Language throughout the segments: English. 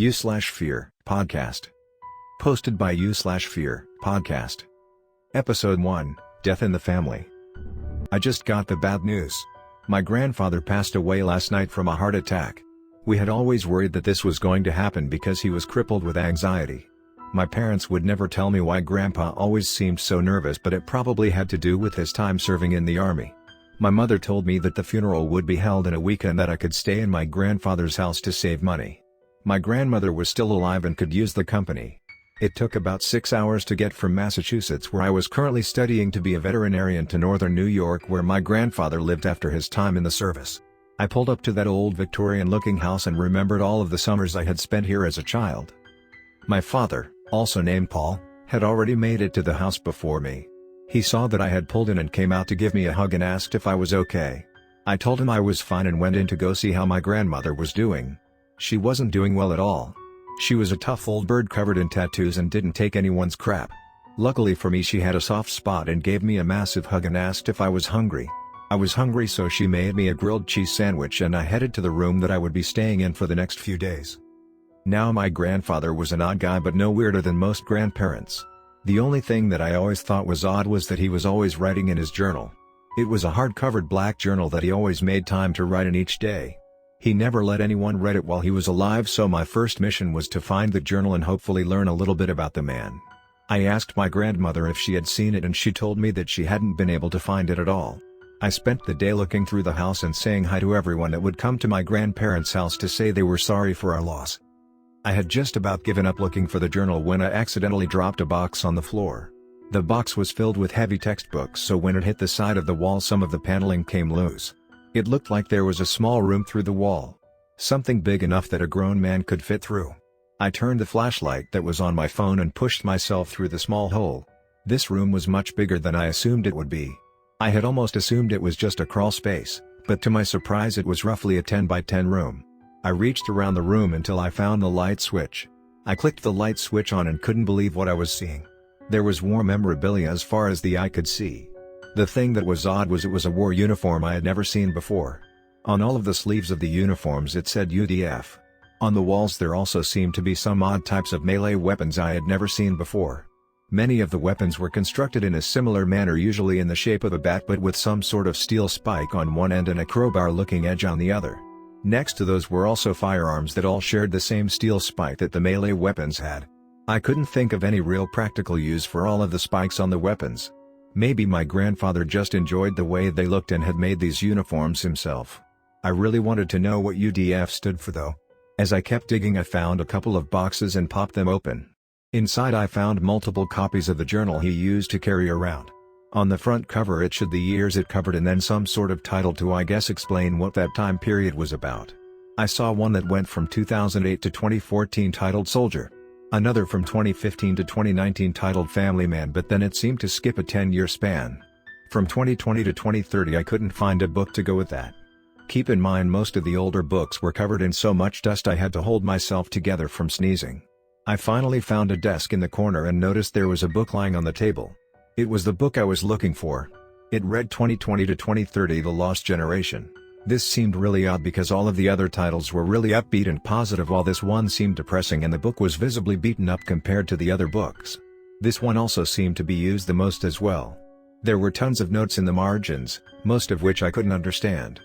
u/fear podcast. Posted by u/fear podcast. Episode 1, Death in the Family. I just got the bad news. My grandfather passed away last night from a heart attack. We had always worried that this was going to happen because he was crippled with anxiety. My parents would never tell me why Grandpa always seemed so nervous, but it probably had to do with his time serving in the army. My mother told me that the funeral would be held in a week and that I could stay in my grandfather's house to save money. My grandmother was still alive and could use the company. It took about 6 hours to get from Massachusetts, where I was currently studying to be a veterinarian, to northern New York, where my grandfather lived after his time in the service. I pulled up to that old Victorian-looking house and remembered all of the summers I had spent here as a child. My father, also named Paul, had already made it to the house before me. He saw that I had pulled in and came out to give me a hug and asked if I was okay. I told him I was fine and went in to go see how my grandmother was doing. She wasn't doing well at all. She was a tough old bird covered in tattoos and didn't take anyone's crap. Luckily for me, she had a soft spot and gave me a massive hug and asked if I was hungry. I was hungry, so she made me a grilled cheese sandwich and I headed to the room that I would be staying in for the next few days. Now, my grandfather was an odd guy, but no weirder than most grandparents. The only thing that I always thought was odd was that he was always writing in his journal. It was a hard-covered black journal that he always made time to write in each day. He never let anyone read it while he was alive, so my first mission was to find the journal and hopefully learn a little bit about the man. I asked my grandmother if she had seen it and she told me that she hadn't been able to find it at all. I spent the day looking through the house and saying hi to everyone that would come to my grandparents' house to say they were sorry for our loss. I had just about given up looking for the journal when I accidentally dropped a box on the floor. The box was filled with heavy textbooks, so when it hit the side of the wall, some of the paneling came loose. It looked like there was a small room through the wall. Something big enough that a grown man could fit through. I turned the flashlight that was on my phone and pushed myself through the small hole. This room was much bigger than I assumed it would be. I had almost assumed it was just a crawl space, but to my surprise it was roughly a 10 by 10 room. I reached around the room until I found the light switch. I clicked the light switch on and couldn't believe what I was seeing. There was war memorabilia as far as the eye could see. The thing that was odd was it was a war uniform I had never seen before. On all of the sleeves of the uniforms it said UDF. On the walls there also seemed to be some odd types of melee weapons I had never seen before. Many of the weapons were constructed in a similar manner, usually in the shape of a bat but with some sort of steel spike on one end and a crowbar-looking edge on the other. Next to those were also firearms that all shared the same steel spike that the melee weapons had. I couldn't think of any real practical use for all of the spikes on the weapons. Maybe my grandfather just enjoyed the way they looked and had made these uniforms himself. I really wanted to know what UDF stood for though. As I kept digging, I found a couple of boxes and popped them open. Inside I found multiple copies of the journal he used to carry around. On the front cover it showed the years it covered and then some sort of title to, I guess, explain what that time period was about. I saw one that went from 2008 to 2014 titled Soldier. Another from 2015 to 2019 titled Family Man, but then it seemed to skip a 10-year span. From 2020 to 2030 I couldn't find a book to go with that. Keep in mind, most of the older books were covered in so much dust I had to hold myself together from sneezing. I finally found a desk in the corner and noticed there was a book lying on the table. It was the book I was looking for. It read 2020 to 2030 The Lost Generation. This seemed really odd because all of the other titles were really upbeat and positive while this one seemed depressing and the book was visibly beaten up compared to the other books. This one also seemed to be used the most as well. There were tons of notes in the margins, most of which I couldn't understand.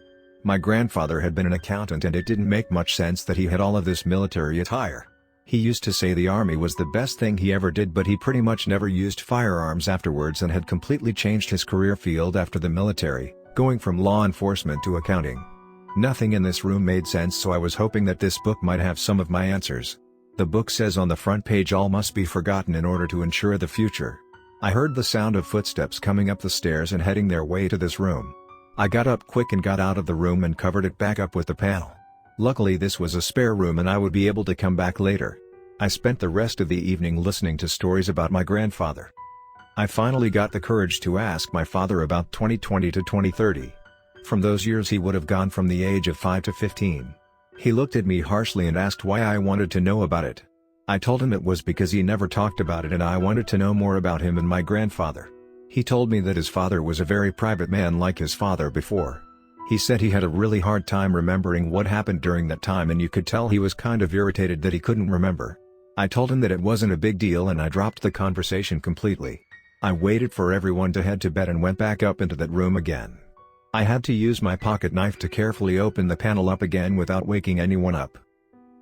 My grandfather had been an accountant and it didn't make much sense that he had all of this military attire. He used to say the army was the best thing he ever did, but he pretty much never used firearms afterwards and had completely changed his career field after the military, going from law enforcement to accounting. Nothing in this room made sense, so I was hoping that this book might have some of my answers. The book says on the front page, all must be forgotten in order to ensure the future. I heard the sound of footsteps coming up the stairs and heading their way to this room. I got up quick and got out of the room and covered it back up with the panel. Luckily this was a spare room and I would be able to come back later. I spent the rest of the evening listening to stories about my grandfather. I finally got the courage to ask my father about 2020 to 2030. From those years he would have gone from the age of 5 to 15. He looked at me harshly and asked why I wanted to know about it. I told him it was because he never talked about it and I wanted to know more about him and my grandfather. He told me that his father was a very private man like his father before. He said he had a really hard time remembering what happened during that time, and you could tell he was kind of irritated that he couldn't remember. I told him that it wasn't a big deal and I dropped the conversation completely. I waited for everyone to head to bed and went back up into that room again. I had to use my pocket knife to carefully open the panel up again without waking anyone up.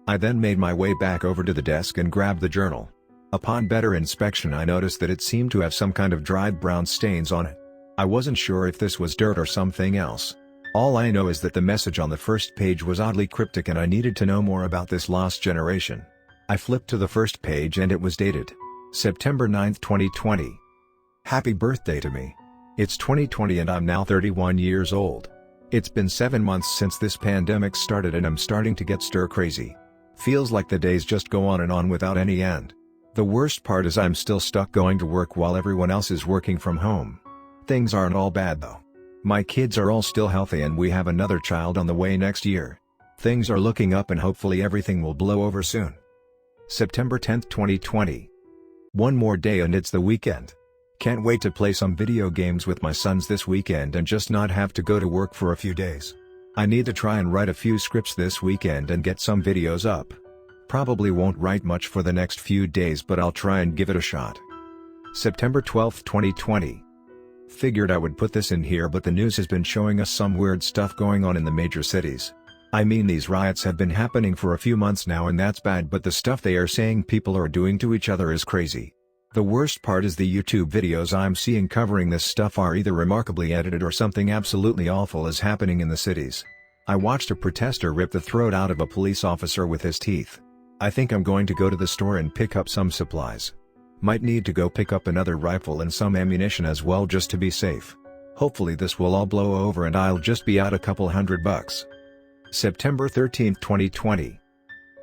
I then made my way back over to the desk and grabbed the journal. Upon better inspection, I noticed that it seemed to have some kind of dried brown stains on it. I wasn't sure if this was dirt or something else. All I know is that the message on the first page was oddly cryptic and I needed to know more about this lost generation. I flipped to the first page and it was dated September 9, 2020. Happy birthday to me. It's 2020 and I'm now 31 years old. It's been 7 months since this pandemic started and I'm starting to get stir crazy. Feels like the days just go on and on without any end. The worst part is I'm still stuck going to work while everyone else is working from home. Things aren't all bad though. My kids are all still healthy and we have another child on the way next year. Things are looking up and hopefully everything will blow over soon. September 10, 2020. One more day and it's the weekend. Can't wait to play some video games with my sons this weekend and just not have to go to work for a few days. I need to try and write a few scripts this weekend and get some videos up. Probably won't write much for the next few days but I'll try and give it a shot. September 12, 2020. Figured I would put this in here but the news has been showing us some weird stuff going on in the major cities. I mean, these riots have been happening for a few months now and that's bad, but the stuff they are saying people are doing to each other is crazy. The worst part is the YouTube videos I'm seeing covering this stuff are either remarkably edited or something absolutely awful is happening in the cities. I watched a protester rip the throat out of a police officer with his teeth. I think I'm going to go to the store and pick up some supplies. Might need to go pick up another rifle and some ammunition as well just to be safe. Hopefully this will all blow over and I'll just be out a couple $100. September 13, 2020.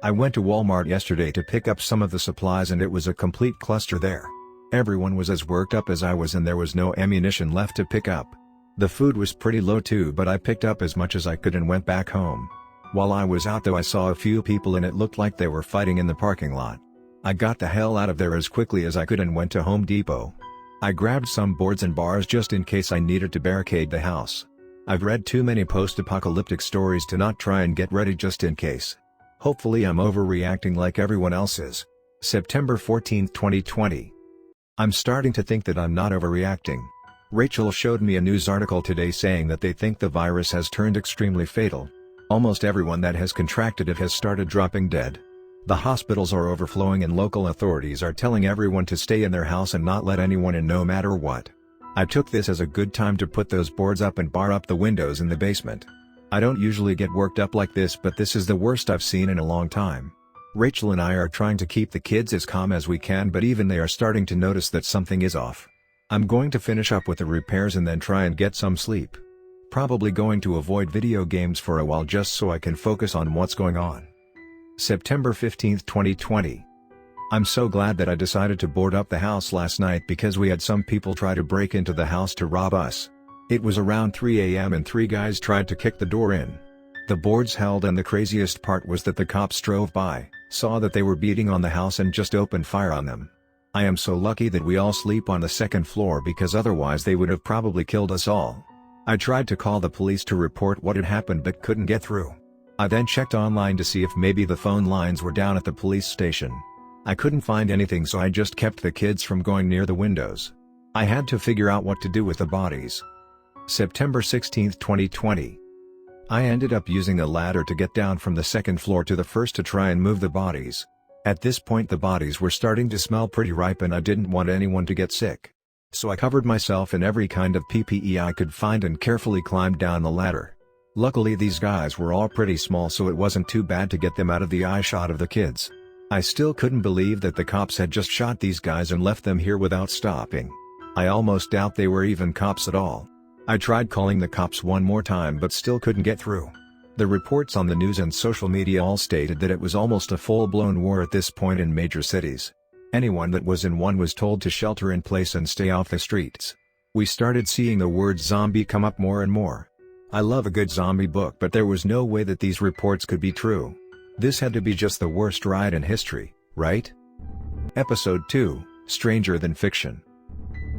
I went to Walmart yesterday to pick up some of the supplies and it was a complete cluster there. Everyone was as worked up as I was and there was no ammunition left to pick up. The food was pretty low too, but I picked up as much as I could and went back home. While I was out though I saw a few people and it looked like they were fighting in the parking lot. I got the hell out of there as quickly as I could and went to Home Depot. I grabbed some boards and bars just in case I needed to barricade the house. I've read too many post-apocalyptic stories to not try and get ready just in case. Hopefully I'm overreacting like everyone else is. September 14, 2020. I'm starting to think that I'm not overreacting. Rachel showed me a news article today saying that they think the virus has turned extremely fatal. Almost everyone that has contracted it has started dropping dead. The hospitals are overflowing and local authorities are telling everyone to stay in their house and not let anyone in no matter what. I took this as a good time to put those boards up and bar up the windows in the basement. I don't usually get worked up like this, but this is the worst I've seen in a long time. Rachel and I are trying to keep the kids as calm as we can, but even they are starting to notice that something is off. I'm going to finish up with the repairs and then try and get some sleep. Probably going to avoid video games for a while just so I can focus on what's going on. September 15, 2020. I'm so glad that I decided to board up the house last night because we had some people try to break into the house to rob us. It was around 3 a.m. and 3 guys tried to kick the door in. The boards held and the craziest part was that the cops drove by, saw that they were beating on the house and just opened fire on them. I am so lucky that we all sleep on the second floor because otherwise they would have probably killed us all. I tried to call the police to report what had happened but couldn't get through. I then checked online to see if maybe the phone lines were down at the police station. I couldn't find anything, so I just kept the kids from going near the windows. I had to figure out what to do with the bodies. September 16, 2020. I ended up using a ladder to get down from the second floor to the first to try and move the bodies. At this point the bodies were starting to smell pretty ripe and I didn't want anyone to get sick. So I covered myself in every kind of PPE I could find and carefully climbed down the ladder. Luckily these guys were all pretty small, so it wasn't too bad to get them out of the eye shot of the kids. I still couldn't believe that the cops had just shot these guys and left them here without stopping. I almost doubt they were even cops at all. I tried calling the cops one more time but still couldn't get through. The reports on the news and social media all stated that it was almost a full-blown war at this point in major cities. Anyone that was in one was told to shelter in place and stay off the streets. We started seeing the word zombie come up more and more. I love a good zombie book, but there was no way that these reports could be true. This had to be just the worst riot in history, right? Episode 2, Stranger Than Fiction.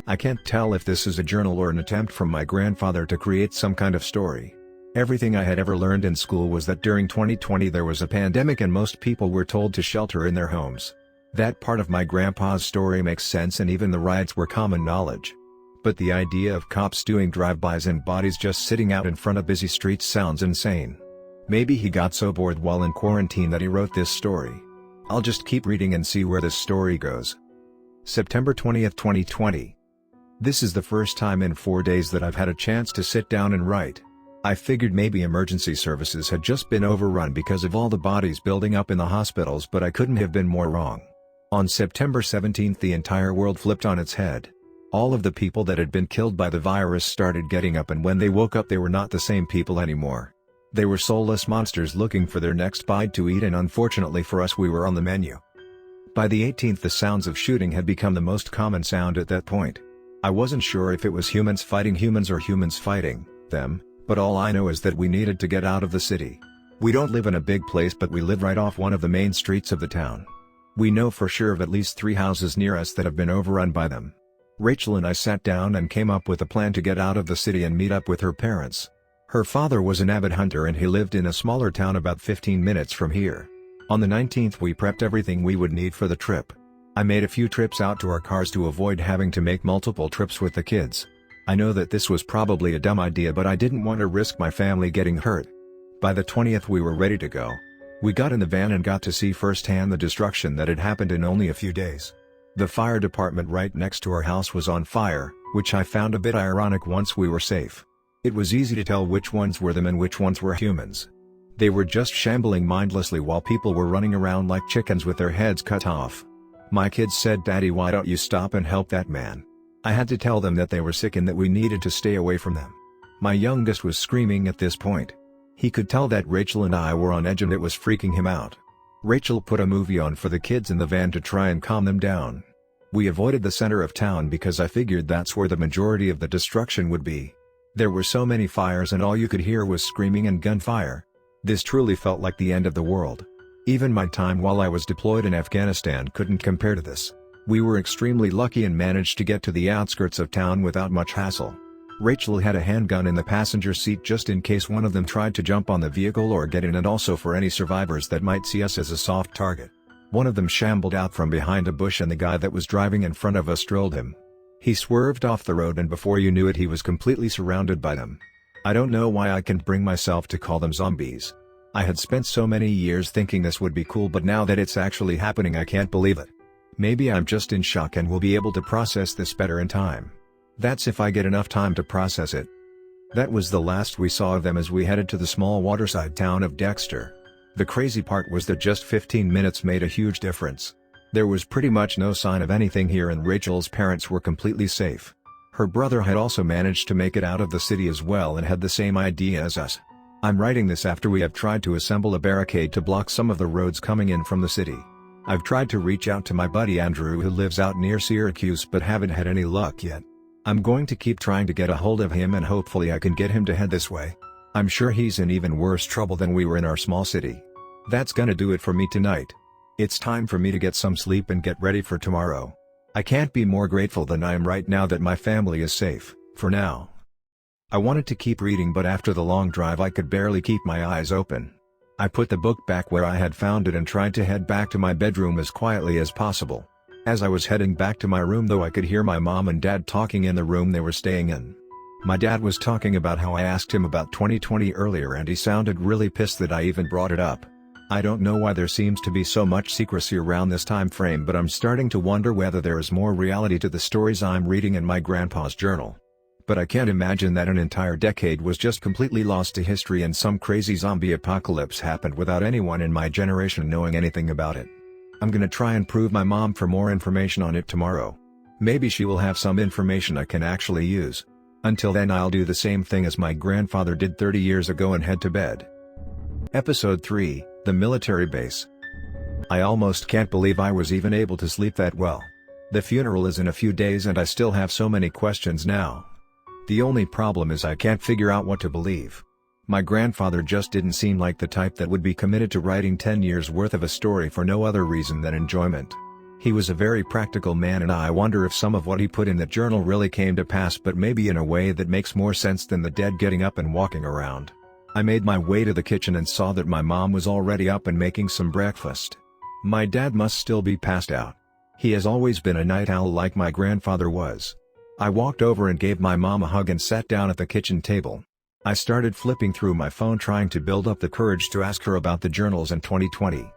I can't tell if this is a journal or an attempt from my grandfather to create some kind of story. Everything I had ever learned in school was that during 2020 there was a pandemic and most people were told to shelter in their homes. That part of my grandpa's story makes sense and even the riots were common knowledge. But the idea of cops doing drive-bys and bodies just sitting out in front of busy streets sounds insane. Maybe he got so bored while in quarantine that he wrote this story. I'll just keep reading and see where this story goes. September 20th, 2020. This is the first time in 4 days that I've had a chance to sit down and write. I figured maybe emergency services had just been overrun because of all the bodies building up in the hospitals, but I couldn't have been more wrong. On September 17th the entire world flipped on its head. All of the people that had been killed by the virus started getting up, and when they woke up they were not the same people anymore. They were soulless monsters looking for their next bite to eat, and unfortunately for us we were on the menu. By the 18th the sounds of shooting had become the most common sound at that point. I wasn't sure if it was humans fighting humans or humans fighting them, but all I know is that we needed to get out of the city. We don't live in a big place, but we live right off one of the main streets of the town. We know for sure of at least 3 houses near us that have been overrun by them. Rachel and I sat down and came up with a plan to get out of the city and meet up with her parents. Her father was an avid hunter and he lived in a smaller town about 15 minutes from here. On the 19th we prepped everything we would need for the trip. I made a few trips out to our cars to avoid having to make multiple trips with the kids. I know that this was probably a dumb idea, but I didn't want to risk my family getting hurt. By the 20th we were ready to go. We got in the van and got to see firsthand the destruction that had happened in only a few days. The fire department right next to our house was on fire, which I found a bit ironic once we were safe. It was easy to tell which ones were them and which ones were humans. They were just shambling mindlessly while people were running around like chickens with their heads cut off. My kids said, "Daddy, why don't you stop and help that man?" I had to tell them that they were sick and that we needed to stay away from them. My youngest was screaming at this point. He could tell that Rachel and I were on edge and it was freaking him out. Rachel put a movie on for the kids in the van to try and calm them down. We avoided the center of town because I figured that's where the majority of the destruction would be. There were so many fires and all you could hear was screaming and gunfire. This truly felt like the end of the world. Even my time while I was deployed in Afghanistan couldn't compare to this. We were extremely lucky and managed to get to the outskirts of town without much hassle. Rachel had a handgun in the passenger seat just in case one of them tried to jump on the vehicle or get in, and also for any survivors that might see us as a soft target. One of them shambled out from behind a bush and the guy that was driving in front of us drilled him. He swerved off the road and before you knew it he was completely surrounded by them. I don't know why I can't bring myself to call them zombies. I had spent so many years thinking this would be cool, but now that it's actually happening I can't believe it. Maybe I'm just in shock and will be able to process this better in time. That's if I get enough time to process it. That was the last we saw of them as we headed to the small waterside town of Dexter. The crazy part was that just 15 minutes made a huge difference. There was pretty much no sign of anything here and Rachel's parents were completely safe. Her brother had also managed to make it out of the city as well and had the same idea as us. I'm writing this after we have tried to assemble a barricade to block some of the roads coming in from the city. I've tried to reach out to my buddy Andrew who lives out near Syracuse but haven't had any luck yet. I'm going to keep trying to get a hold of him and hopefully I can get him to head this way. I'm sure he's in even worse trouble than we were in our small city. That's gonna do it for me tonight. It's time for me to get some sleep and get ready for tomorrow. I can't be more grateful than I am right now that my family is safe, for now. I wanted to keep reading but after the long drive I could barely keep my eyes open. I put the book back where I had found it and tried to head back to my bedroom as quietly as possible. As I was heading back to my room though I could hear my mom and dad talking in the room they were staying in. My dad was talking about how I asked him about 2020 earlier and he sounded really pissed that I even brought it up. I don't know why there seems to be so much secrecy around this time frame, but I'm starting to wonder whether there is more reality to the stories I'm reading in my grandpa's journal. But I can't imagine that an entire decade was just completely lost to history and some crazy zombie apocalypse happened without anyone in my generation knowing anything about it. I'm gonna try and prove my mom for more information on it tomorrow. Maybe she will have some information I can actually use. Until then I'll do the same thing as my grandfather did 30 years ago and head to bed. Episode 3, The Military Base. I almost can't believe I was even able to sleep that well. The funeral is in a few days and I still have so many questions now. The only problem is I can't figure out what to believe. My grandfather just didn't seem like the type that would be committed to writing 10 years worth of a story for no other reason than enjoyment. He was a very practical man and I wonder if some of what he put in that journal really came to pass, but maybe in a way that makes more sense than the dead getting up and walking around. I made my way to the kitchen and saw that my mom was already up and making some breakfast. My dad must still be passed out. He has always been a night owl like my grandfather was. I walked over and gave my mom a hug and sat down at the kitchen table. I started flipping through my phone trying to build up the courage to ask her about the journals in 2020.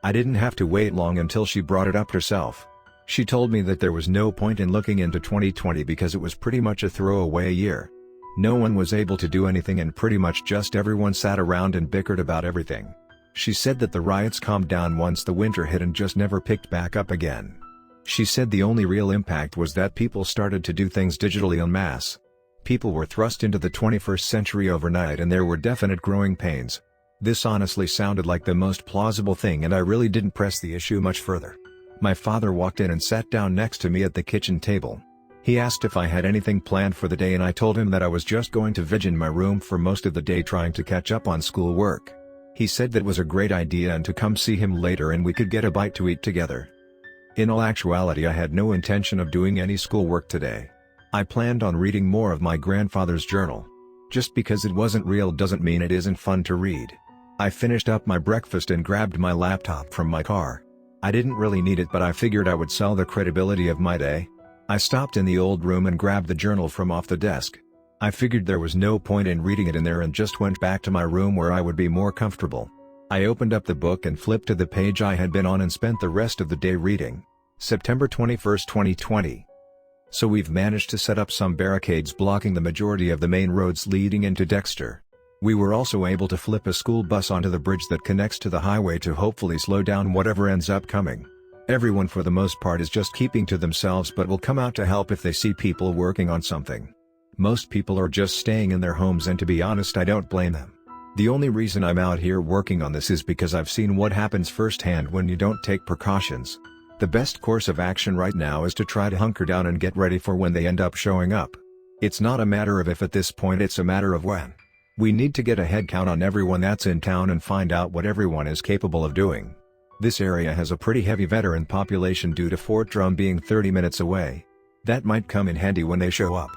I didn't have to wait long until she brought it up herself. She told me that there was no point in looking into 2020 because it was pretty much a throwaway year. No one was able to do anything and pretty much just everyone sat around and bickered about everything. She said that the riots calmed down once the winter hit and just never picked back up again. She said the only real impact was that people started to do things digitally en masse. People were thrust into the 21st century overnight and there were definite growing pains. This honestly sounded like the most plausible thing and I really didn't press the issue much further. My father walked in and sat down next to me at the kitchen table. He asked if I had anything planned for the day and I told him that I was just going to veg in my room for most of the day trying to catch up on school work. He said that was a great idea and to come see him later and we could get a bite to eat together. In all actuality I had no intention of doing any schoolwork today. I planned on reading more of my grandfather's journal. Just because it wasn't real doesn't mean it isn't fun to read. I finished up my breakfast and grabbed my laptop from my car. I didn't really need it but I figured I would sell the credibility of my day. I stopped in the old room and grabbed the journal from off the desk. I figured there was no point in reading it in there and just went back to my room where I would be more comfortable. I opened up the book and flipped to the page I had been on and spent the rest of the day reading. September 21, 2020. So we've managed to set up some barricades blocking the majority of the main roads leading into Dexter. We were also able to flip a school bus onto the bridge that connects to the highway to hopefully slow down whatever ends up coming. Everyone for the most part is just keeping to themselves but will come out to help if they see people working on something. Most people are just staying in their homes and to be honest I don't blame them. The only reason I'm out here working on this is because I've seen what happens firsthand when you don't take precautions. The best course of action right now is to try to hunker down and get ready for when they end up showing up. It's not a matter of if at this point, it's a matter of when. We need to get a head count on everyone that's in town and find out what everyone is capable of doing. This area has a pretty heavy veteran population due to Fort Drum being 30 minutes away. That might come in handy when they show up.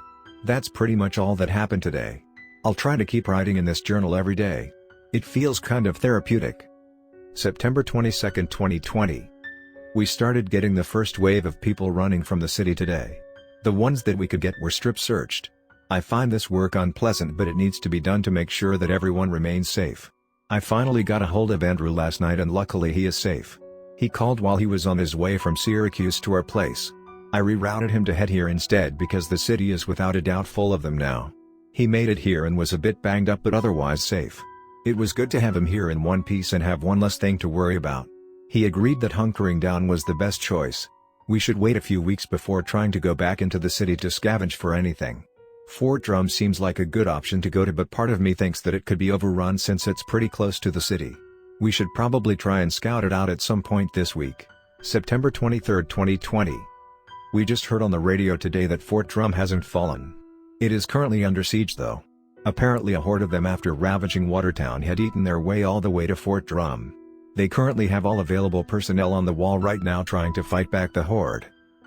That's pretty much all that happened today. I'll try to keep writing in this journal every day. It feels kind of therapeutic. September 22, 2020. We started getting the first wave of people running from the city today. The ones that we could get were strip searched. I find this work unpleasant but it needs to be done to make sure that everyone remains safe. I finally got a hold of Andrew last night and luckily he is safe. He called while he was on his way from Syracuse to our place. I rerouted him to head here instead because the city is without a doubt full of them now. He made it here and was a bit banged up but otherwise safe. It was good to have him here in one piece and have one less thing to worry about. He agreed that hunkering down was the best choice. We should wait a few weeks before trying to go back into the city to scavenge for anything. Fort Drum seems like a good option to go to but part of me thinks that it could be overrun since it's pretty close to the city. We should probably try and scout it out at some point this week. September 23, 2020. We just heard on the radio today that Fort Drum hasn't fallen. It is currently under siege though. Apparently a horde of them after ravaging Watertown had eaten their way all the way to Fort Drum. They currently have all available personnel on the wall right now trying to fight back the horde.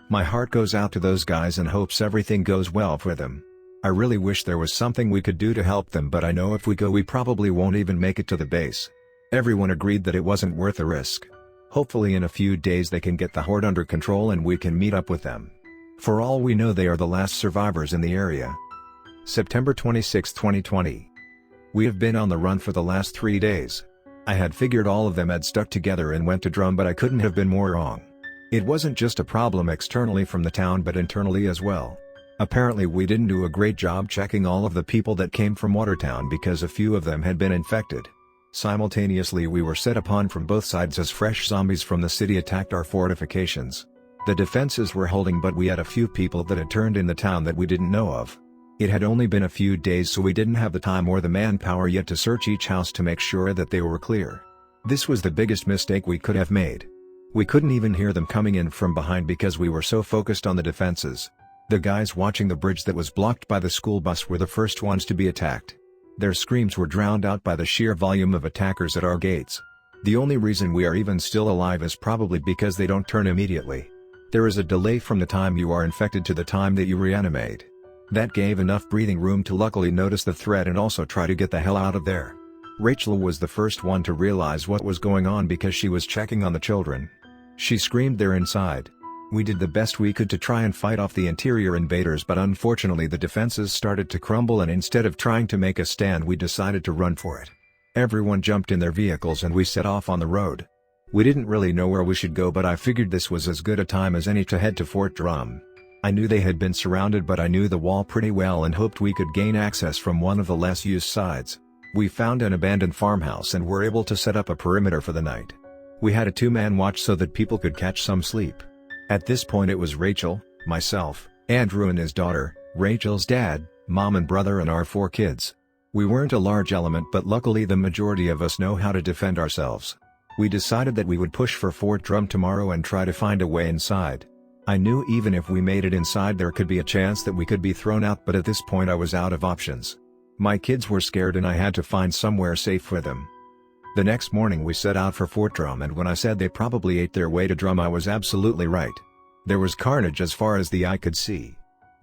My heart goes out to those guys and hopes everything goes well for them. I really wish there was something we could do to help them but I know if we go we probably won't even make it to the base. Everyone agreed that it wasn't worth the risk. Hopefully in a few days they can get the horde under control and we can meet up with them. For all we know they are the last survivors in the area. September 26, 2020. We have been on the run for the last 3 days. I had figured all of them had stuck together and went to Drum but I couldn't have been more wrong. It wasn't just a problem externally from the town but internally as well. Apparently we didn't do a great job checking all of the people that came from Watertown because a few of them had been infected. Simultaneously we were set upon from both sides as fresh zombies from the city attacked our fortifications. The defenses were holding but we had a few people that had turned in the town that we didn't know of. It had only been a few days so we didn't have the time or the manpower yet to search each house to make sure that they were clear. This was the biggest mistake we could have made. We couldn't even hear them coming in from behind because we were so focused on the defenses. The guys watching the bridge that was blocked by the school bus were the first ones to be attacked. Their screams were drowned out by the sheer volume of attackers at our gates. The only reason we are even still alive is probably because they don't turn immediately. There is a delay from the time you are infected to the time that you reanimate. That gave enough breathing room to luckily notice the threat and also try to get the hell out of there. Rachel was the first one to realize what was going on because she was checking on the children. She screamed they're inside. We did the best we could to try and fight off the interior invaders, but unfortunately the defenses started to crumble, and instead of trying to make a stand we decided to run for it. Everyone jumped in their vehicles and we set off on the road. We didn't really know where we should go, but I figured this was as good a time as any to head to Fort Drum. I knew they had been surrounded, but I knew the wall pretty well and hoped we could gain access from one of the less used sides. We found an abandoned farmhouse and were able to set up a perimeter for the night. We had a 2-man watch so that people could catch some sleep. At this point it was Rachel, myself, Andrew and his daughter, Rachel's dad, mom and brother, and our 4 kids. We weren't a large element, but luckily the majority of us know how to defend ourselves. We decided that we would push for Fort Drum tomorrow and try to find a way inside. I knew even if we made it inside there could be a chance that we could be thrown out, but at this point I was out of options. My kids were scared and I had to find somewhere safe for them. The next morning we set out for Fort Drum, and when I said they probably ate their way to Drum, I was absolutely right. There was carnage as far as the eye could see.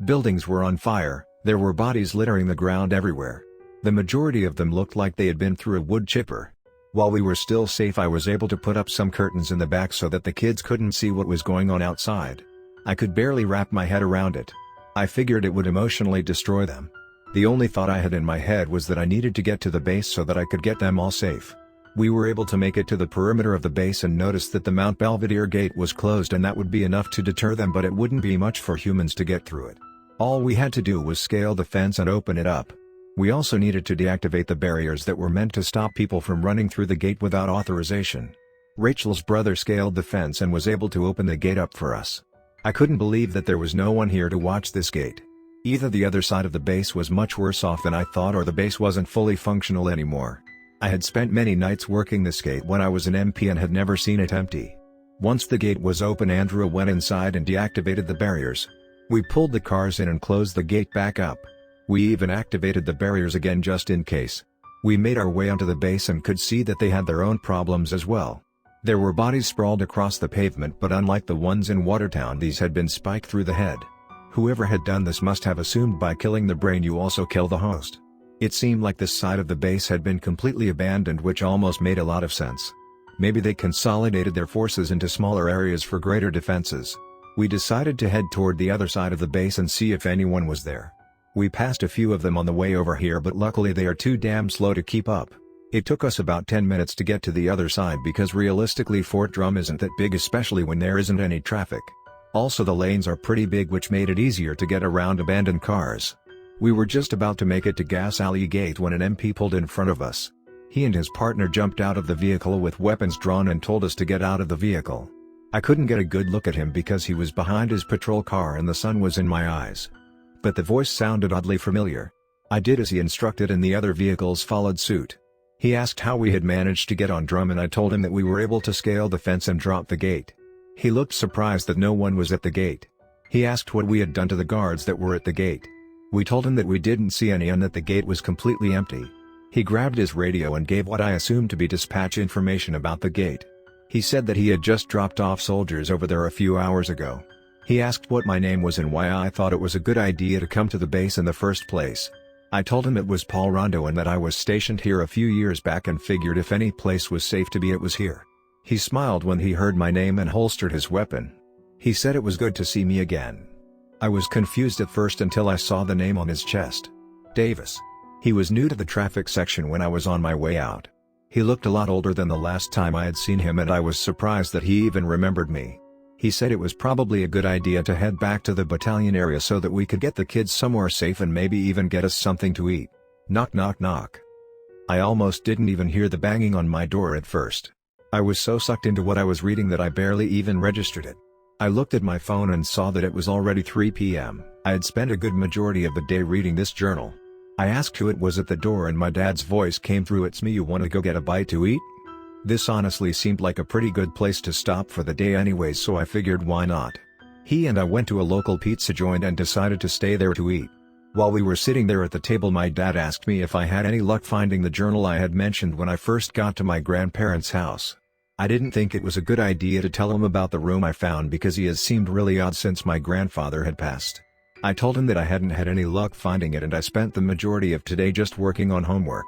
Buildings were on fire, there were bodies littering the ground everywhere. The majority of them looked like they had been through a wood chipper. While we were still safe, I was able to put up some curtains in the back so that the kids couldn't see what was going on outside. I could barely wrap my head around it. I figured it would emotionally destroy them. The only thought I had in my head was that I needed to get to the base so that I could get them all safe. We were able to make it to the perimeter of the base and noticed that the Mount Belvedere gate was closed, and that would be enough to deter them, but it wouldn't be much for humans to get through it. All we had to do was scale the fence and open it up. We also needed to deactivate the barriers that were meant to stop people from running through the gate without authorization. Rachel's brother scaled the fence and was able to open the gate up for us. I couldn't believe that there was no one here to watch this gate. Either the other side of the base was much worse off than I thought, or the base wasn't fully functional anymore. I had spent many nights working this gate when I was an MP and had never seen it empty. Once the gate was open, Andrew went inside and deactivated the barriers. We pulled the cars in and closed the gate back up. We even activated the barriers again just in case. We made our way onto the base and could see that they had their own problems as well. There were bodies sprawled across the pavement, but unlike the ones in Watertown, these had been spiked through the head. Whoever had done this must have assumed by killing the brain you also kill the host. It seemed like this side of the base had been completely abandoned, which almost made a lot of sense. Maybe they consolidated their forces into smaller areas for greater defenses. We decided to head toward the other side of the base and see if anyone was there. We passed a few of them on the way over here, but luckily they are too damn slow to keep up. It took us about 10 minutes to get to the other side because realistically Fort Drum isn't that big, especially when there isn't any traffic. Also the lanes are pretty big, which made it easier to get around abandoned cars. We were just about to make it to Gas Alley Gate when an MP pulled in front of us. He and his partner jumped out of the vehicle with weapons drawn and told us to get out of the vehicle. I couldn't get a good look at him because he was behind his patrol car and the sun was in my eyes. But the voice sounded oddly familiar. I did as he instructed and the other vehicles followed suit. He asked how we had managed to get on Drum and I told him that we were able to scale the fence and drop the gate. He looked surprised that no one was at the gate. He asked what we had done to the guards that were at the gate. We told him that we didn't see any and that the gate was completely empty. He grabbed his radio and gave what I assumed to be dispatch information about the gate. He said that he had just dropped off soldiers over there a few hours ago. He asked what my name was and why I thought it was a good idea to come to the base in the first place. I told him it was Paul Rondo and that I was stationed here a few years back and figured if any place was safe to be, it was here. He smiled when he heard my name and holstered his weapon. He said it was good to see me again. I was confused at first until I saw the name on his chest. Davis. He was new to the traffic section when I was on my way out. He looked a lot older than the last time I had seen him and I was surprised that he even remembered me. He said it was probably a good idea to head back to the battalion area so that we could get the kids somewhere safe and maybe even get us something to eat. Knock knock knock. I almost didn't even hear the banging on my door at first. I was so sucked into what I was reading that I barely even registered it. I looked at my phone and saw that it was already 3 p.m. I had spent a good majority of the day reading this journal. I asked who it was at the door and my dad's voice came through. "It's me, you want to go get a bite to eat?" This honestly seemed like a pretty good place to stop for the day anyways, so I figured why not. He and I went to a local pizza joint and decided to stay there to eat. While we were sitting there at the table, my dad asked me if I had any luck finding the journal I had mentioned when I first got to my grandparents' house. I didn't think it was a good idea to tell him about the room I found because he has seemed really odd since my grandfather had passed. I told him that I hadn't had any luck finding it and I spent the majority of today just working on homework.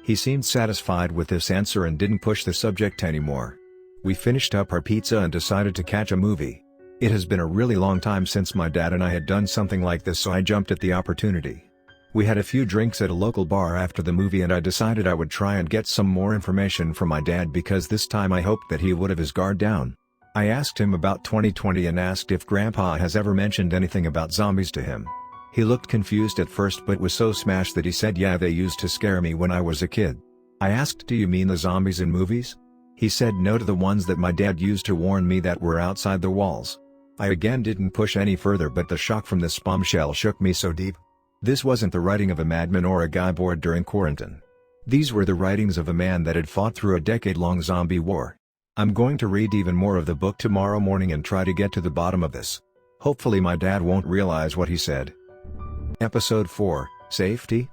He seemed satisfied with this answer and didn't push the subject anymore. We finished up our pizza and decided to catch a movie. It has been a really long time since my dad and I had done something like this, so I jumped at the opportunity. We had a few drinks at a local bar after the movie and I decided I would try and get some more information from my dad because this time I hoped that he would have his guard down. I asked him about 2020 and asked if Grandpa has ever mentioned anything about zombies to him. He looked confused at first but was so smashed that he said yeah, they used to scare me when I was a kid. I asked, do you mean the zombies in movies? He said no, to the ones that my dad used to warn me that were outside the walls. I again didn't push any further, but the shock from this bombshell shook me so deep. This wasn't the writing of a madman or a guy bored during quarantine. These were the writings of a man that had fought through a decade-long zombie war. I'm going to read even more of the book tomorrow morning and try to get to the bottom of this. Hopefully my dad won't realize what he said. Episode 4, Safety?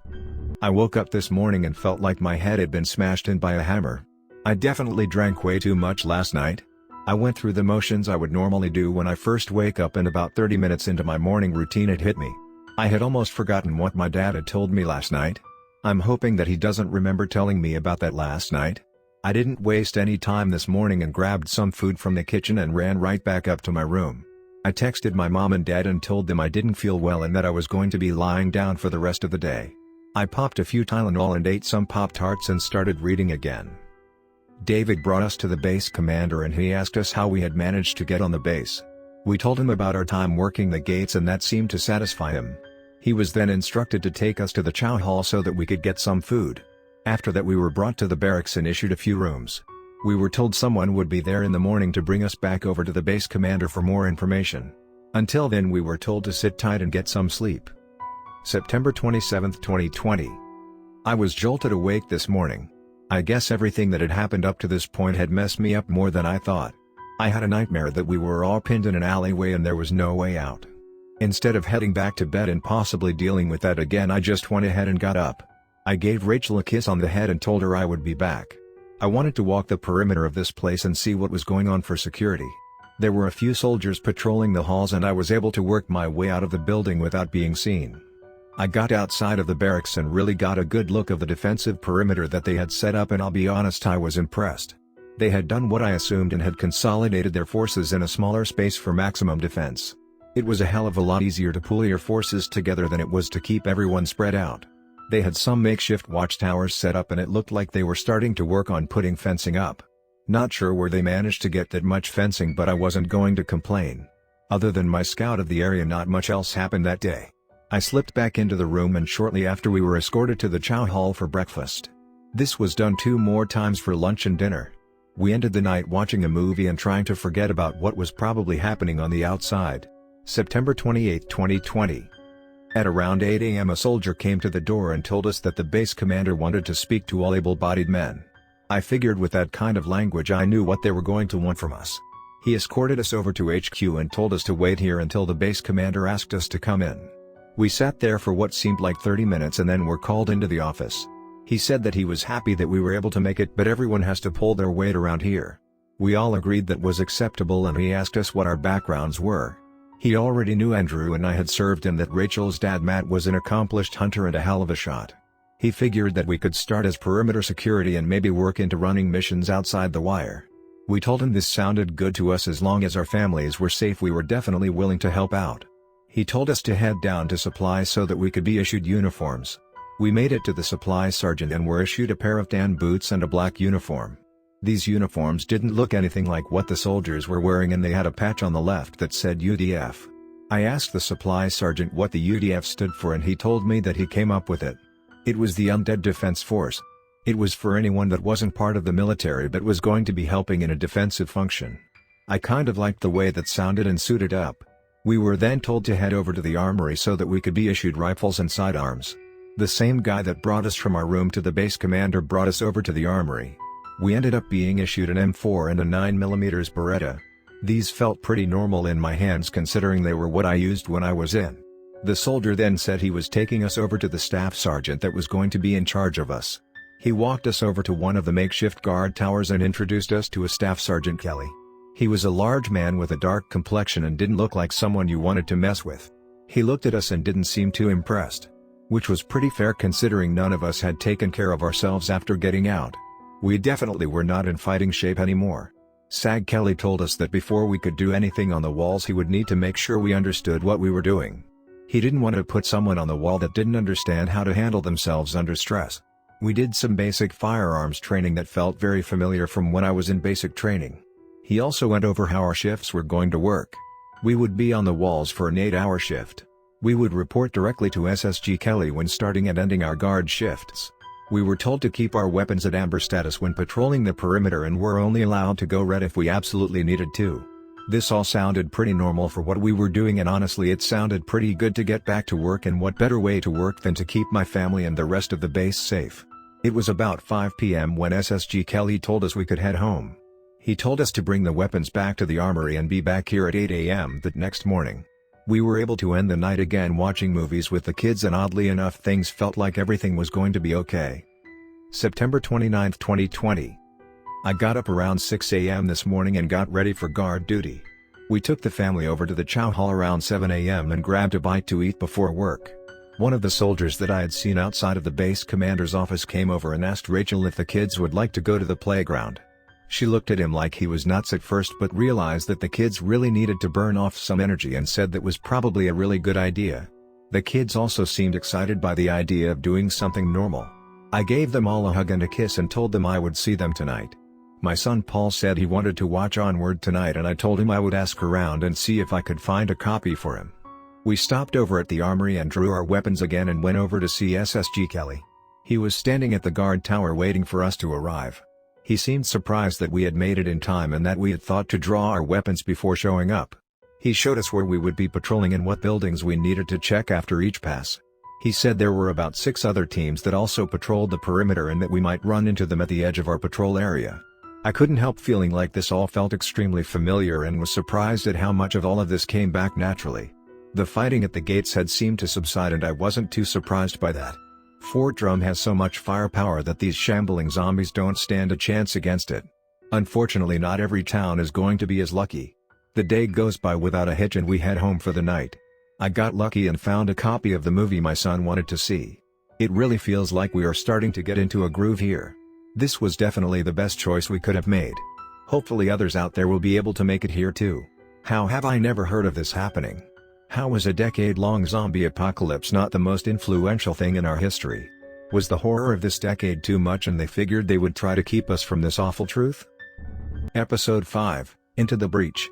I woke up this morning and felt like my head had been smashed in by a hammer. I definitely drank way too much last night. I went through the motions I would normally do when I first wake up, and about 30 minutes into my morning routine it hit me. I had almost forgotten what my dad had told me last night. I'm hoping that he doesn't remember telling me about that last night. I didn't waste any time this morning and grabbed some food from the kitchen and ran right back up to my room. I texted my mom and dad and told them I didn't feel well and that I was going to be lying down for the rest of the day. I popped a few Tylenol and ate some Pop-Tarts and started reading again. David brought us to the base commander and he asked us how we had managed to get on the base. We told him about our time working the gates and that seemed to satisfy him. He was then instructed to take us to the chow hall so that we could get some food. After that we were brought to the barracks and issued a few rooms. We were told someone would be there in the morning to bring us back over to the base commander for more information. Until then we were told to sit tight and get some sleep. September 27, 2020. I was jolted awake this morning. I guess everything that had happened up to this point had messed me up more than I thought. I had a nightmare that we were all pinned in an alleyway and there was no way out. Instead of heading back to bed and possibly dealing with that again, I just went ahead and got up. I gave Rachel a kiss on the head and told her I would be back. I wanted to walk the perimeter of this place and see what was going on for security. There were a few soldiers patrolling the halls and I was able to work my way out of the building without being seen. I got outside of the barracks and really got a good look of the defensive perimeter that they had set up, and I'll be honest, I was impressed. They had done what I assumed and had consolidated their forces in a smaller space for maximum defense. It was a hell of a lot easier to pool your forces together than it was to keep everyone spread out. They had some makeshift watchtowers set up and it looked like they were starting to work on putting fencing up. Not sure where they managed to get that much fencing, but I wasn't going to complain. Other than my scout of the area, not much else happened that day. I slipped back into the room and shortly after we were escorted to the chow hall for breakfast. This was done 2 more times for lunch and dinner. We ended the night watching a movie and trying to forget about what was probably happening on the outside. September 28, 2020. At around 8 a.m. a soldier came to the door and told us that the base commander wanted to speak to all able-bodied men. I figured with that kind of language I knew what they were going to want from us. He escorted us over to HQ and told us to wait here until the base commander asked us to come in. We sat there for what seemed like 30 minutes and then were called into the office. He said that he was happy that we were able to make it, but everyone has to pull their weight around here. We all agreed that was acceptable and he asked us what our backgrounds were. He already knew Andrew and I had served and that Rachel's dad Matt was an accomplished hunter and a hell of a shot. He figured that we could start as perimeter security and maybe work into running missions outside the wire. We told him this sounded good to us. As long as our families were safe, we were definitely willing to help out. He told us to head down to supply so that we could be issued uniforms. We made it to the supply sergeant and were issued a pair of tan boots and a black uniform. These uniforms didn't look anything like what the soldiers were wearing and they had a patch on the left that said UDF. I asked the supply sergeant what the UDF stood for and he told me that he came up with it. It was the Undead Defense Force. It was for anyone that wasn't part of the military but was going to be helping in a defensive function. I kind of liked the way that sounded and suited up. We were then told to head over to the armory so that we could be issued rifles and sidearms. The same guy that brought us from our room to the base commander brought us over to the armory. We ended up being issued an M4 and a 9mm Beretta. These felt pretty normal in my hands considering they were what I used when I was in. The soldier then said he was taking us over to the staff sergeant that was going to be in charge of us. He walked us over to one of the makeshift guard towers and introduced us to a Staff Sergeant Kelly. He was a large man with a dark complexion and didn't look like someone you wanted to mess with. He looked at us and didn't seem too impressed. Which was pretty fair considering none of us had taken care of ourselves after getting out. We definitely were not in fighting shape anymore. Sag Kelly told us that before we could do anything on the walls he would need to make sure we understood what we were doing. He didn't want to put someone on the wall that didn't understand how to handle themselves under stress. We did some basic firearms training that felt very familiar from when I was in basic training. He also went over how our shifts were going to work. We would be on the walls for an 8-hour shift. We would report directly to SSG Kelly when starting and ending our guard shifts. We were told to keep our weapons at amber status when patrolling the perimeter and were only allowed to go red if we absolutely needed to. This all sounded pretty normal for what we were doing, and honestly it sounded pretty good to get back to work, and what better way to work than to keep my family and the rest of the base safe. It was about 5 p.m. when SSG Kelly told us we could head home. He told us to bring the weapons back to the armory and be back here at 8 a.m. that next morning. We were able to end the night again watching movies with the kids, and oddly enough things felt like everything was going to be okay. September 29, 2020. I got up around 6 a.m. this morning and got ready for guard duty. We took the family over to the chow hall around 7 a.m. and grabbed a bite to eat before work. One of the soldiers that I had seen outside of the base commander's office came over and asked Rachel if the kids would like to go to the playground. She looked at him like he was nuts at first, but realized that the kids really needed to burn off some energy and said that was probably a really good idea. The kids also seemed excited by the idea of doing something normal. I gave them all a hug and a kiss and told them I would see them tonight. My son Paul said he wanted to watch Onward tonight, and I told him I would ask around and see if I could find a copy for him. We stopped over at the armory and drew our weapons again and went over to see SSG Kelly. He was standing at the guard tower waiting for us to arrive. He seemed surprised that we had made it in time and that we had thought to draw our weapons before showing up. He showed us where we would be patrolling and what buildings we needed to check after each pass. He said there were about 6 other teams that also patrolled the perimeter and that we might run into them at the edge of our patrol area. I couldn't help feeling like this all felt extremely familiar and was surprised at how much of all of this came back naturally. The fighting at the gates had seemed to subside, and I wasn't too surprised by that. Fort Drum has so much firepower that these shambling zombies don't stand a chance against it. Unfortunately, not every town is going to be as lucky. The day goes by without a hitch and we head home for the night. I got lucky and found a copy of the movie my son wanted to see. It really feels like we are starting to get into a groove here. This was definitely the best choice we could have made. Hopefully others out there will be able to make it here too. How have I never heard of this happening? How is a decade-long zombie apocalypse not the most influential thing in our history? Was the horror of this decade too much and they figured they would try to keep us from this awful truth? Episode 5, Into the Breach.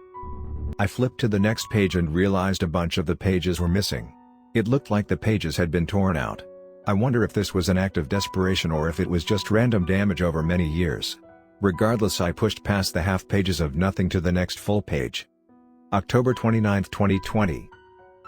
I flipped to the next page and realized a bunch of the pages were missing. It looked like the pages had been torn out. I wonder if this was an act of desperation or if it was just random damage over many years. Regardless, I pushed past the half pages of nothing to the next full page. October 29, 2020.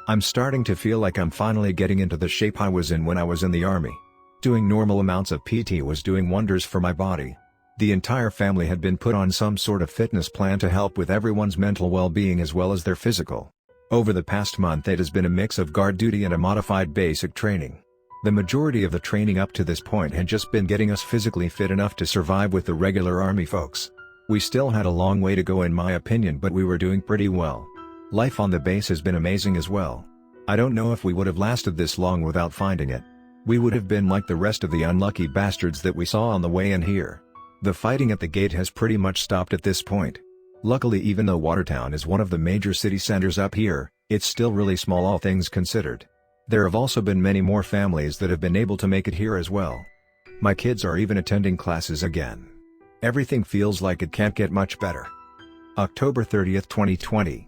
I'm starting to feel like I'm finally getting into the shape I was in when I was in the army. Doing normal amounts of PT was doing wonders for my body. The entire family had been put on some sort of fitness plan to help with everyone's mental well-being as well as their physical. Over the past month it has been a mix of guard duty and a modified basic training. The majority of the training up to this point had just been getting us physically fit enough to survive with the regular army folks. We still had a long way to go in my opinion, but we were doing pretty well. Life on the base has been amazing as well. I don't know if we would have lasted this long without finding it. We would have been like the rest of the unlucky bastards that we saw on the way in here. The fighting at the gate has pretty much stopped at this point. Luckily, even though Watertown is one of the major city centers up here, it's still really small all things considered. There have also been many more families that have been able to make it here as well. My kids are even attending classes again. Everything feels like it can't get much better. October 30th, 2020.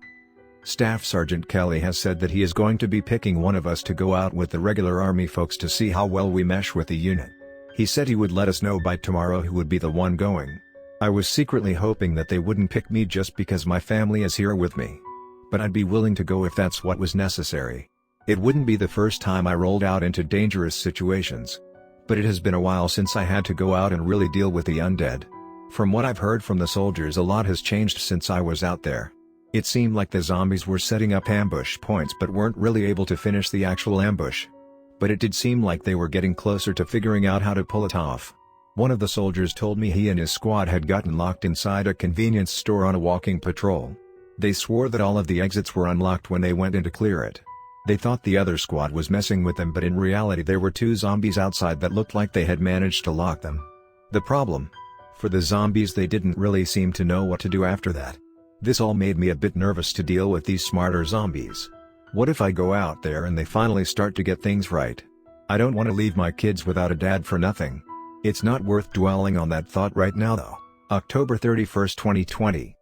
Staff Sergeant Kelly has said that he is going to be picking one of us to go out with the regular army folks to see how well we mesh with the unit. He said he would let us know by tomorrow who would be the one going. I was secretly hoping that they wouldn't pick me just because my family is here with me. But I'd be willing to go if that's what was necessary. It wouldn't be the first time I rolled out into dangerous situations. But it has been a while since I had to go out and really deal with the undead. From what I've heard from the soldiers, a lot has changed since I was out there. It seemed like the zombies were setting up ambush points but weren't really able to finish the actual ambush. But it did seem like they were getting closer to figuring out how to pull it off. One of the soldiers told me he and his squad had gotten locked inside a convenience store on a walking patrol. They swore that all of the exits were unlocked when they went in to clear it. They thought the other squad was messing with them, but in reality there were 2 zombies outside that looked like they had managed to lock them. The problem? For the zombies, they didn't really seem to know what to do after that. This all made me a bit nervous to deal with these smarter zombies. What if I go out there and they finally start to get things right? I don't want to leave my kids without a dad for nothing. It's not worth dwelling on that thought right now though. October 31st, 2020.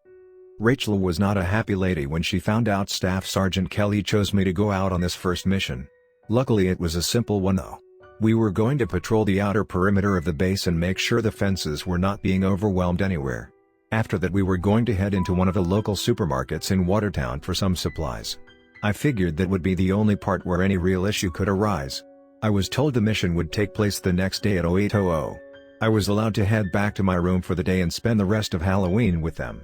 Rachel was not a happy lady when she found out Staff Sergeant Kelly chose me to go out on this first mission. Luckily it was a simple one though. We were going to patrol the outer perimeter of the base and make sure the fences were not being overwhelmed anywhere. After that we were going to head into one of the local supermarkets in Watertown for some supplies. I figured that would be the only part where any real issue could arise. I was told the mission would take place the next day at 0800. I was allowed to head back to my room for the day and spend the rest of Halloween with them.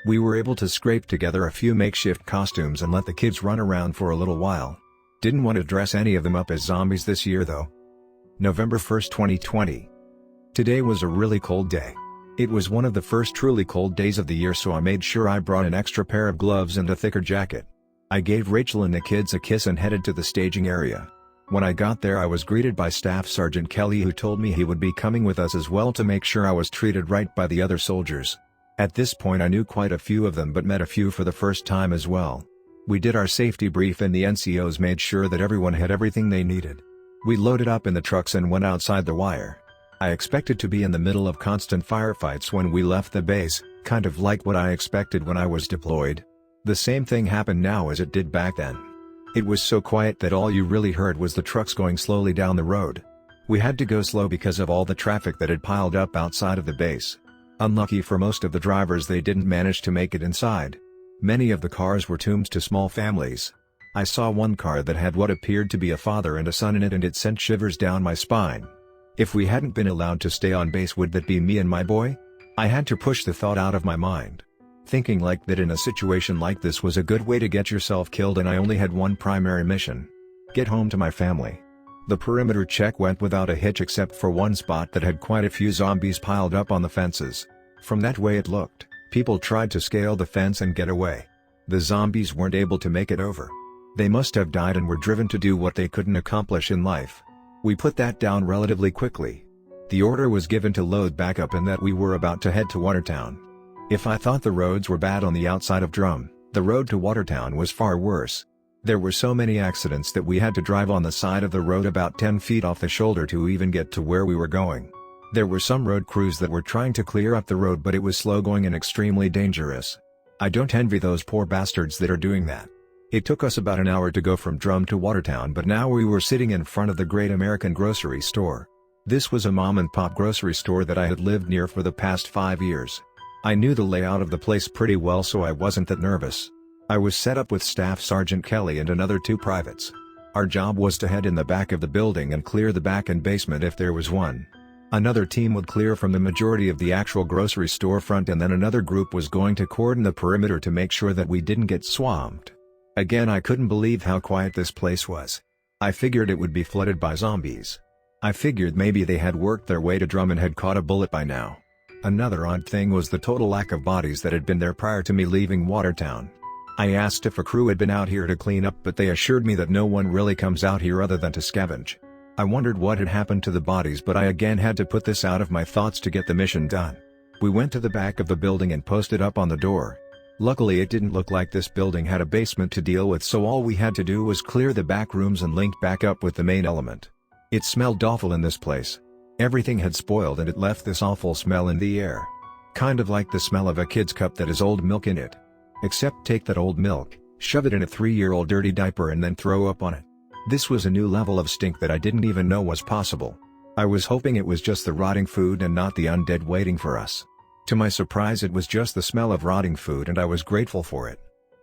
We were able to scrape together a few makeshift costumes and let the kids run around for a little while. Didn't want to dress any of them up as zombies this year though. November 1st, 2020. Today was a really cold day. It was one of the first truly cold days of the year, so I made sure I brought an extra pair of gloves and a thicker jacket. I gave Rachel and the kids a kiss and headed to the staging area. When I got there I was greeted by Staff Sergeant Kelly, who told me he would be coming with us as well to make sure I was treated right by the other soldiers. At this point I knew quite a few of them but met a few for the first time as well. We did our safety brief and the NCOs made sure that everyone had everything they needed. We loaded up in the trucks and went outside the wire. I expected to be in the middle of constant firefights when we left the base, kind of like what I expected when I was deployed. The same thing happened now as it did back then. It was so quiet that all you really heard was the trucks going slowly down the road. We had to go slow because of all the traffic that had piled up outside of the base. Unlucky for most of the drivers, they didn't manage to make it inside. Many of the cars were tombs to small families. I saw one car that had what appeared to be a father and a son in it, and it sent shivers down my spine. If we hadn't been allowed to stay on base, would that be me and my boy? I had to push the thought out of my mind. Thinking like that in a situation like this was a good way to get yourself killed, and I only had one primary mission. Get home to my family. The perimeter check went without a hitch except for one spot that had quite a few zombies piled up on the fences. From that way it looked, people tried to scale the fence and get away. The zombies weren't able to make it over. They must have died and were driven to do what they couldn't accomplish in life. We put that down relatively quickly. The order was given to load back up and that we were about to head to Watertown. If I thought the roads were bad on the outside of Drum, the road to Watertown was far worse. There were so many accidents that we had to drive on the side of the road about 10 feet off the shoulder to even get to where we were going. There were some road crews that were trying to clear up the road, but it was slow going and extremely dangerous. I don't envy those poor bastards that are doing that. It took us about an hour to go from Drum to Watertown, but now we were sitting in front of the Great American Grocery Store. This was a mom-and-pop grocery store that I had lived near for the past 5 years. I knew the layout of the place pretty well, so I wasn't that nervous. I was set up with Staff Sergeant Kelly and another 2 privates. Our job was to head in the back of the building and clear the back and basement if there was one. Another team would clear from the majority of the actual grocery store front, and then another group was going to cordon the perimeter to make sure that we didn't get swamped. Again, I couldn't believe how quiet this place was. I figured it would be flooded by zombies. I figured maybe they had worked their way to Drum and had caught a bullet by now. Another odd thing was the total lack of bodies that had been there prior to me leaving Watertown. I asked if a crew had been out here to clean up, but they assured me that no one really comes out here other than to scavenge. I wondered what had happened to the bodies, but I again had to put this out of my thoughts to get the mission done. We went to the back of the building and posted up on the door. Luckily it didn't look like this building had a basement to deal with, so all we had to do was clear the back rooms and link back up with the main element. It smelled awful in this place. Everything had spoiled and it left this awful smell in the air. Kind of like the smell of a kid's cup that has old milk in it. Except take that old milk, shove it in a 3-year-old dirty diaper and then throw up on it. This was a new level of stink that I didn't even know was possible. I was hoping it was just the rotting food and not the undead waiting for us. To my surprise, it was just the smell of rotting food, and I was grateful for it.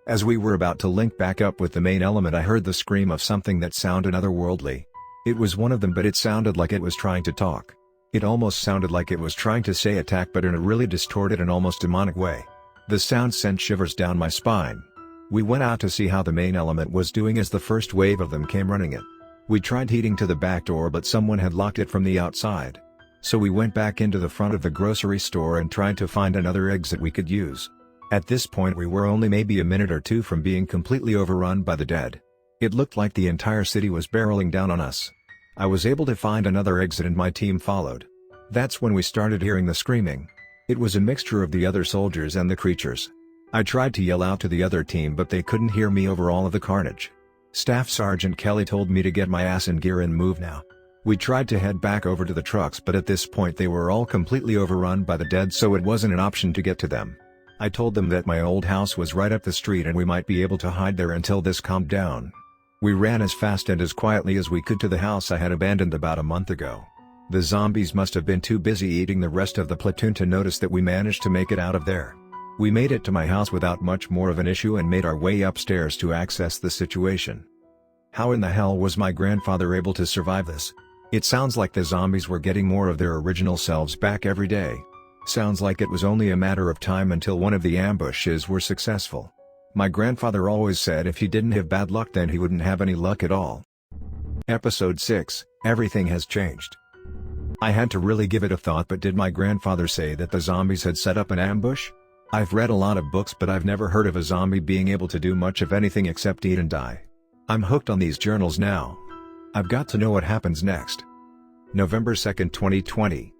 As we were about to link back up with the main element, I heard the scream of something that sounded otherworldly. It was one of them, but it sounded like it was trying to talk. It almost sounded like it was trying to say attack, but in a really distorted and almost demonic way. The sound sent shivers down my spine. We went out to see how the main element was doing as the first wave of them came running it. We tried heating to the back door, but someone had locked it from the outside. So we went back into the front of the grocery store and tried to find another exit we could use. At this point we were only maybe a minute or 2 from being completely overrun by the dead. It looked like the entire city was barreling down on us. I was able to find another exit and my team followed. That's when we started hearing the screaming. It was a mixture of the other soldiers and the creatures. I tried to yell out to the other team but they couldn't hear me over all of the carnage. Staff Sergeant Kelly told me to get my ass in gear and move now. We tried to head back over to the trucks but at this point they were all completely overrun by the dead so it wasn't an option to get to them. I told them that my old house was right up the street and we might be able to hide there until this calmed down. We ran as fast and as quietly as we could to the house I had abandoned about a month ago. The zombies must have been too busy eating the rest of the platoon to notice that we managed to make it out of there. We made it to my house without much more of an issue and made our way upstairs to access the situation. How in the hell was my grandfather able to survive this? It sounds like the zombies were getting more of their original selves back every day. Sounds like it was only a matter of time until one of the ambushes were successful. My grandfather always said if he didn't have bad luck then he wouldn't have any luck at all. Episode 6, Everything Has Changed. I had to really give it a thought, but did my grandfather say that the zombies had set up an ambush? I've read a lot of books but I've never heard of a zombie being able to do much of anything except eat and die. I'm hooked on these journals now. I've got to know what happens next. November 2, 2020.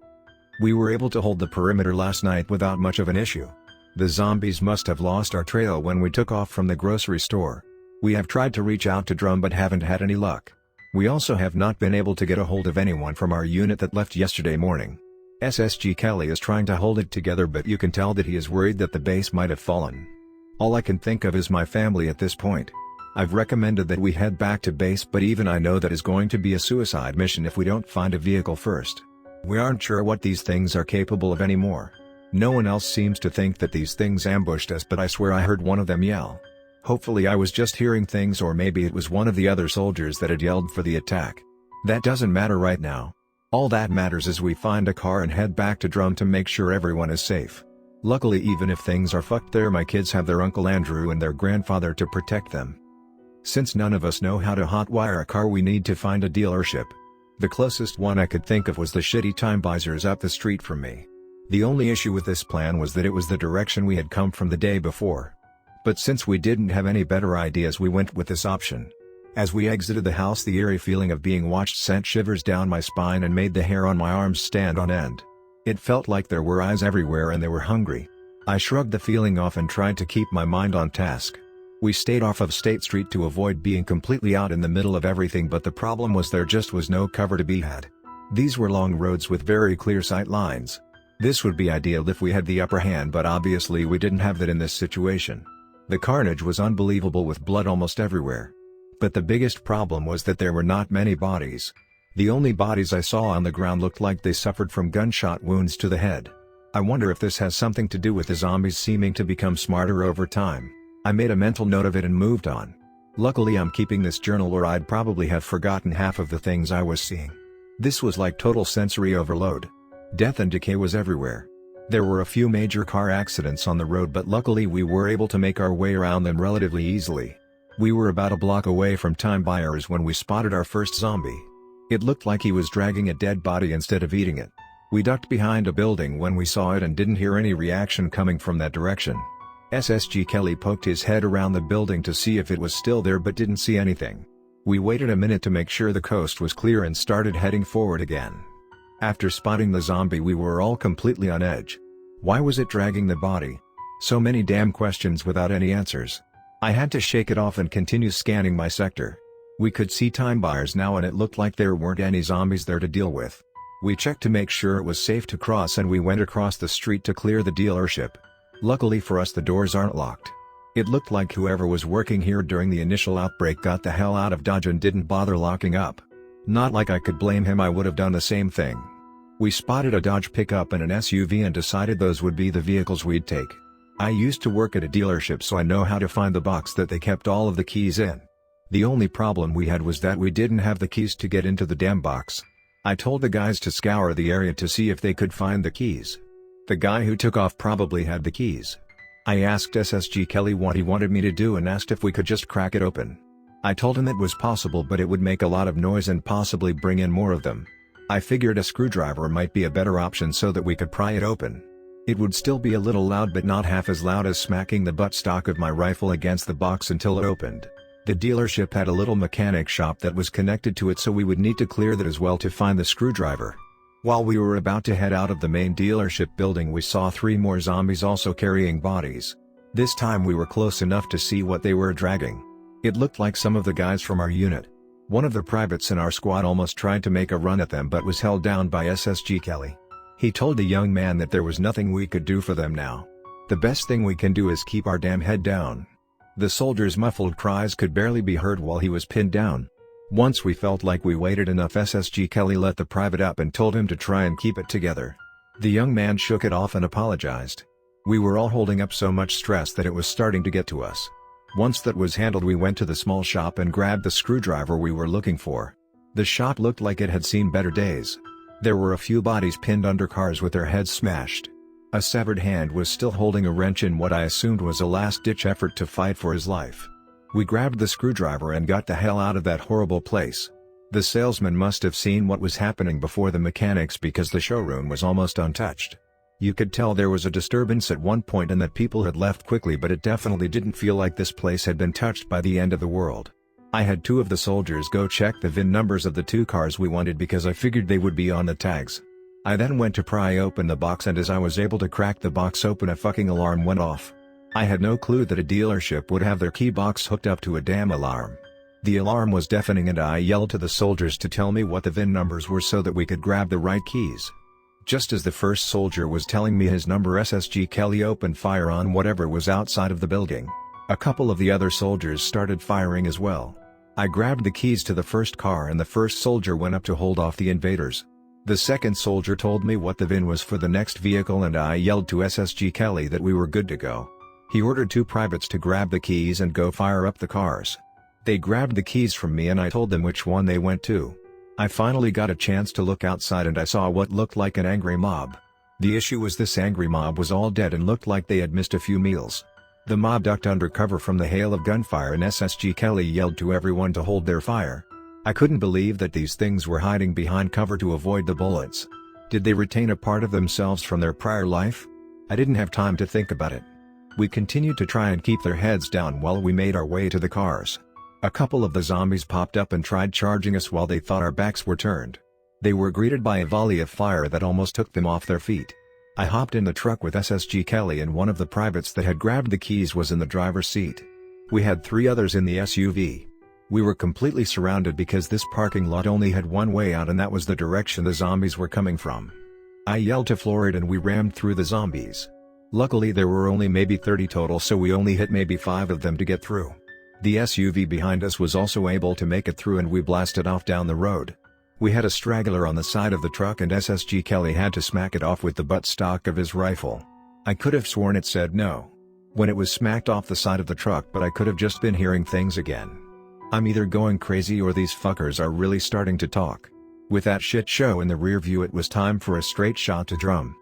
We were able to hold the perimeter last night without much of an issue. The zombies must have lost our trail when we took off from the grocery store. We have tried to reach out to Drum but haven't had any luck. We also have not been able to get a hold of anyone from our unit that left yesterday morning. SSG Kelly is trying to hold it together but you can tell that he is worried that the base might have fallen. All I can think of is my family at this point. I've recommended that we head back to base but even I know that is going to be a suicide mission if we don't find a vehicle first. We aren't sure what these things are capable of anymore. No one else seems to think that these things ambushed us but I swear I heard one of them yell. Hopefully I was just hearing things or maybe it was one of the other soldiers that had yelled for the attack. That doesn't matter right now. All that matters is we find a car and head back to Drum to make sure everyone is safe. Luckily even if things are fucked there my kids have their Uncle Andrew and their grandfather to protect them. Since none of us know how to hotwire a car we need to find a dealership. The closest one I could think of was the shitty Time Visors up the street from me. The only issue with this plan was that it was the direction we had come from the day before. But since we didn't have any better ideas we went with this option. As we exited the house the eerie feeling of being watched sent shivers down my spine and made the hair on my arms stand on end. It felt like there were eyes everywhere and they were hungry. I shrugged the feeling off and tried to keep my mind on task. We stayed off of State Street to avoid being completely out in the middle of everything but the problem was there just was no cover to be had. These were long roads with very clear sight lines. This would be ideal if we had the upper hand but obviously we didn't have that in this situation. The carnage was unbelievable with blood almost everywhere. But the biggest problem was that there were not many bodies. The only bodies I saw on the ground looked like they suffered from gunshot wounds to the head. I wonder if this has something to do with the zombies seeming to become smarter over time. I made a mental note of it and moved on. Luckily I'm keeping this journal or I'd probably have forgotten half of the things I was seeing. This was like total sensory overload. Death and decay was everywhere. There were a few major car accidents on the road but luckily we were able to make our way around them relatively easily. We were about a block away from Time Buyers when we spotted our first zombie. It looked like he was dragging a dead body instead of eating it. We ducked behind a building when we saw it and didn't hear any reaction coming from that direction. SSG Kelly poked his head around the building to see if it was still there but didn't see anything. We waited a minute to make sure the coast was clear and started heading forward again. After spotting the zombie we were all completely on edge. Why was it dragging the body? So many damn questions without any answers. I had to shake it off and continue scanning my sector. We could see Time Buyers now and it looked like there weren't any zombies there to deal with. We checked to make sure it was safe to cross and we went across the street to clear the dealership. Luckily for us the doors aren't locked. It looked like whoever was working here during the initial outbreak got the hell out of Dodge and didn't bother locking up. Not like I could blame him, I would have done the same thing. We spotted a Dodge pickup and an SUV and decided those would be the vehicles we'd take. I used to work at a dealership so I know how to find the box that they kept all of the keys in. The only problem we had was that we didn't have the keys to get into the damn box. I told the guys to scour the area to see if they could find the keys. The guy who took off probably had the keys. I asked SSG Kelly what he wanted me to do and asked if we could just crack it open. I told him it was possible but it would make a lot of noise and possibly bring in more of them. I figured a screwdriver might be a better option so that we could pry it open. It would still be a little loud but not half as loud as smacking the buttstock of my rifle against the box until it opened. The dealership had a little mechanic shop that was connected to it, so we would need to clear that as well to find the screwdriver. While we were about to head out of the main dealership building, we saw 3 more zombies also carrying bodies. This time we were close enough to see what they were dragging. It looked like some of the guys from our unit. One of the privates in our squad almost tried to make a run at them but was held down by SSG Kelly. He told the young man that there was nothing we could do for them now. The best thing we can do is keep our damn head down. The soldier's muffled cries could barely be heard while he was pinned down. Once we felt like we waited enough, SSG Kelly let the private up and told him to try and keep it together. The young man shook it off and apologized. We were all holding up so much stress that it was starting to get to us. Once that was handled, we went to the small shop and grabbed the screwdriver we were looking for. The shop looked like it had seen better days. There were a few bodies pinned under cars with their heads smashed. A severed hand was still holding a wrench in what I assumed was a last-ditch effort to fight for his life. We grabbed the screwdriver and got the hell out of that horrible place. The salesman must have seen what was happening before the mechanics, because the showroom was almost untouched. You could tell there was a disturbance at one point and that people had left quickly, but it definitely didn't feel like this place had been touched by the end of the world. I had 2 of the soldiers go check the VIN numbers of the 2 cars we wanted because I figured they would be on the tags. I then went to pry open the box, and as I was able to crack the box open, a fucking alarm went off. I had no clue that a dealership would have their key box hooked up to a damn alarm. The alarm was deafening and I yelled to the soldiers to tell me what the VIN numbers were so that we could grab the right keys. Just as the first soldier was telling me his number, SSG Kelly opened fire on whatever was outside of the building. A couple of the other soldiers started firing as well. I grabbed the keys to the first car and the first soldier went up to hold off the invaders. The second soldier told me what the VIN was for the next vehicle and I yelled to SSG Kelly that we were good to go. He ordered 2 privates to grab the keys and go fire up the cars. They grabbed the keys from me and I told them which one they went to. I finally got a chance to look outside and I saw what looked like an angry mob. The issue was this angry mob was all dead and looked like they had missed a few meals. The mob ducked under cover from the hail of gunfire and SSG Kelly yelled to everyone to hold their fire. I couldn't believe that these things were hiding behind cover to avoid the bullets. Did they retain a part of themselves from their prior life? I didn't have time to think about it. We continued to try and keep their heads down while we made our way to the cars. A couple of the zombies popped up and tried charging us while they thought our backs were turned. They were greeted by a volley of fire that almost took them off their feet. I hopped in the truck with SSG Kelly and one of the privates that had grabbed the keys was in the driver's seat. We had 3 others in the SUV. We were completely surrounded because this parking lot only had one way out and that was the direction the zombies were coming from. I yelled to Florid and we rammed through the zombies. Luckily there were only maybe 30 total, so we only hit maybe 5 of them to get through. The SUV behind us was also able to make it through and we blasted off down the road. We had a straggler on the side of the truck and SSG Kelly had to smack it off with the buttstock of his rifle. I could have sworn it said no when it was smacked off the side of the truck, but I could have just been hearing things again. I'm either going crazy or these fuckers are really starting to talk. With that shit show in the rear view, it was time for a straight shot to drum.